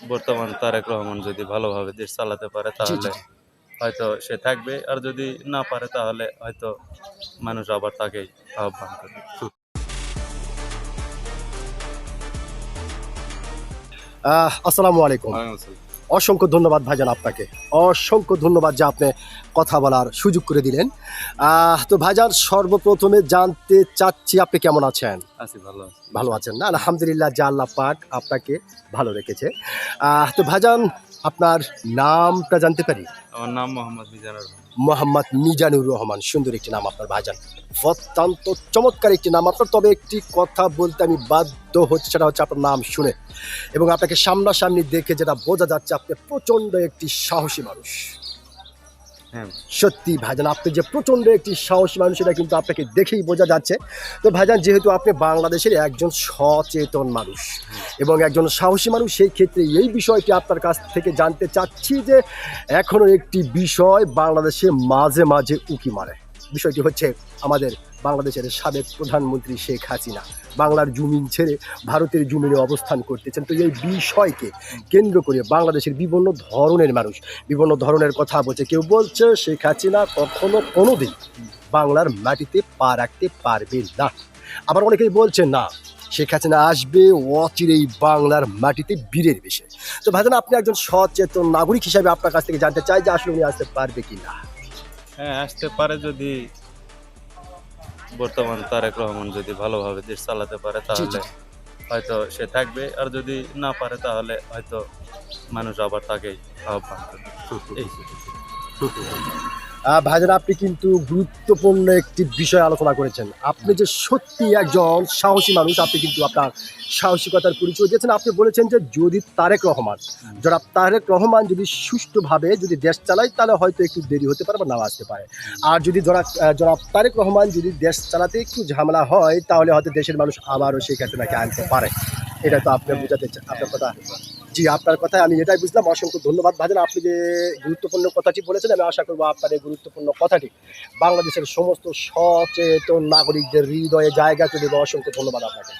বর্তমান তারেক রহমান যদি ভালোভাবে দেশ চালাতে পারে জি, জি, তাহলে জি। হয়তো সে থাকবে, আর যদি না পারে তাহলে হয়তো মানুষ আবার তাকেই আহ্বান করবে। আসসালামু আলাইকুম। ওয়ালাইকুম আসসালাম। অসংখ্য ধন্যবাদ ভাইজান আপনাকে। অসংখ্য ধন্যবাদ যে আপনি কথা বলার সুযোগ করে দিলেন। তো ভাইজান সর্বপ্রথমে জানতে চাচ্ছি আপনি কেমন আছেন? আছি, ভালো আছি ভালো ইনশাআল্লাহ। আছেন না? আলহামদুলিল্লাহ যে আল্লাহ পাক আপনাকে ভালো রেখেছে। তো ভাইজান আপনার নামটা জানতে পারি? আমার নাম মোহাম্মদ মিজানুর রহমান। মোহাম্মদ মিজানুর রহমান। সুন্দর একটি নাম আপনার ভাইজান। অত্যন্ত চমৎকার একটি নাম আপনার। তবে একটি কথা বলতে আমি বাধ্য হচ্ছি, সেটা হচ্ছে আপনার নাম শুনে এবং আপনাকে সামনাসামনি দেখে যেটা বোঝা যাচ্ছে আপনি প্রচণ্ড একটি সাহসী মানুষ। হ্যাঁ, সত্যি ভাইজান আপনি যে প্রচণ্ড একটি সাহসী মানুষ এটা কিন্তু আপনাকে দেখেই বোঝা যাচ্ছে। তো ভাইজান যেহেতু আপনি বাংলাদেশের একজন সচেতন মানুষ এবং একজন সাহসী মানুষ, সেই ক্ষেত্রে এই বিষয়টি আপনার কাছ থেকে জানতে চাচ্ছি যে এখনও একটি বিষয় বাংলাদেশে মাঝে মাঝে উঁকি মারে। বিষয়টি হচ্ছে আমাদের বাংলাদেশের সাবেক প্রধানমন্ত্রী শেখ হাসিনা বাংলার জমিন ছেড়ে ভারতের জমিনে অবস্থান করতেছেন। তো এই বিষয়কে কেন্দ্র করে বাংলাদেশের বিভিন্ন ধরনের মানুষ বিভিন্ন ধরনের কথা বলছে। কেউ বলছে শেখ হাসিনা কখনো কোনোদিন বাংলার মাটিতে পা রাখতে পারবে না। আবার অনেকেই বলছে না, শেখ হাসিনা আসবে অচিরেই বাংলার মাটিতে বীরের বেশে। তো ভাইজান আপনি একজন সচেতন নাগরিক হিসাবে আপনার কাছ থেকে জানতে চাই যে আসলে উনি আসতে পারবে কি না? হ্যাঁ আসতে পারে, যদি বর্তমান তারেক রহমান যদি ভালোভাবে দেশ চালাতে পারে জি, জি, তাহলে জি। হয়তো সে থাকবে, আর যদি না পারে তাহলে হয়তো মানুষ আবার তাকেই আহ্বান করবে। এই ভাইজান আপনি কিন্তু গুরুত্বপূর্ণ একটি বিষয় আলোচনা করেছেন। আপনি যে সত্যি একজন সাহসী মানুষ, আপনি কিন্তু আপনার সাহসিকতার পরিচয় দিয়েছেন। আপনি বলেছেন যে যদি তারেক রহমান, জনাব তারেক রহমান যদি সুষ্ঠুভাবে যদি দেশ চালায় তাহলে হয়তো একটু দেরি হতে পারে বা নাও আসতে পারে। আর যদি জনাব তারেক রহমান যদি দেশ চালাতে একটু ঝামেলা হয় তাহলে হয়তো দেশের মানুষ আবারও শেখ হাসিনাকে আনতে পারে। এটা তো আপনি হ্যাঁ, বোঝাতে হ্যাঁ, আপনার কথা। হতে পারে। জি, আপনার কথায় আমি এটাই বুঝলাম। অসংখ্য ধন্যবাদ ভাইজান। আপনি যে গুরুত্বপূর্ণ কথাটি বলেছেন, আমি আশা করব আপনার এই গুরুত্বপূর্ণ কথাটি বাংলাদেশের সমস্ত সচেতন নাগরিকদের হৃদয়ে জায়গা করে দেবে। অসংখ্য ধন্যবাদ আপনাকে।